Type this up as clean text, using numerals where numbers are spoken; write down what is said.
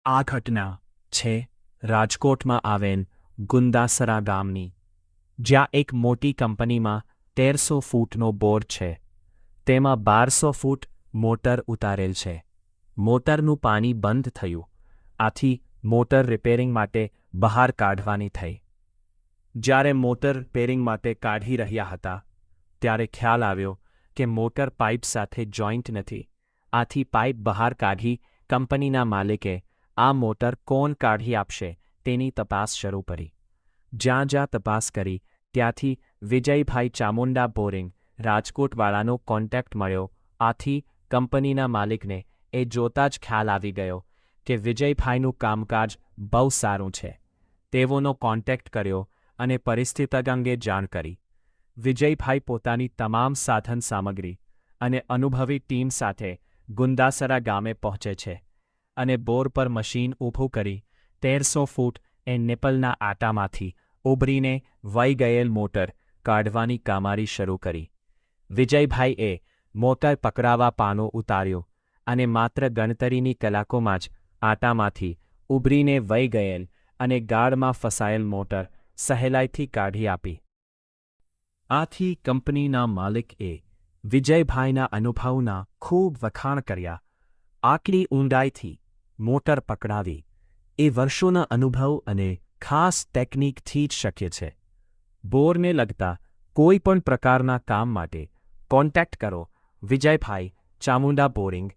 આ ઘટના છે રાજકોટમાં આવેલ ગુંદાસરા ગામની, જ્યાં એક મોટી કંપનીમાં 1300 ફૂટનો બોર છે. તેમાં 1200 ફૂટ મોટર ઉતારેલ છે. મોટરનું પાણી બંધ થયું, આથી મોટર રિપેરિંગ માટે બહાર કાઢવાની થઈ. જ્યારે મોટર રિપેરિંગ માટે કાઢી રહ્યા હતા, ત્યારે ખ્યાલ આવ્યો કે મોટર પાઇપ સાથે જોઈન્ટ નથી. આથી પાઇપ બહાર કાઢી કંપનીના માલિકે આ મોટર કોણ કાઢી આપશે તેની તપાસ શરૂ કરી. જ્યાં જ્યાં તપાસ કરી ત્યાંથી વિજયભાઈ ચામુંડા બોરિંગ રાજકોટવાળાનો કોન્ટેક્ટ મળ્યો. આથી કંપનીના માલિકને એ જોતાં જ ખ્યાલ આવી ગયો કે વિજયભાઈનું કામકાજ બહુ સારું છે. તેઓનો કોન્ટેક્ટ કર્યો અને પરિસ્થિતિ અંગે જાણ કરી. વિજયભાઈ પોતાની તમામ સાધન સામગ્રી અને અનુભવી ટીમ સાથે ગુંદાસરા ગામે પહોંચે છે અને બોર પર મશીન ઊભું કરી 1300 ફૂટ નેપલના આટામાંથી ઉભરીને વહી ગયેલ મોટર કાઢવાની કામગીરી શરૂ કરી. વિજયભાઈએ મોટર પકડાવા પાનો ઉતાર્યો અને માત્ર ગણતરીની કલાકોમાં જ આટામાંથી ઉભરીને વહી ગયેલ અને ગાળમાં ફસાયેલ મોટર સહેલાઈથી કાઢી આપી. આથી કંપનીના માલિકે વિજયભાઈના અનુભવના ખૂબ વખાણ કર્યા. આટલી ઊંડાઈથી મોટર પકડાવી એ વર્ષોના અનુભવ અને ખાસ ટેકનિકથી જ શક્ય છે. બોરને લગતા કોઈ પણ પ્રકારના કામ માટે કોન્ટેક્ટ કરો વિજયભાઈ ચામુંડા બોરિંગ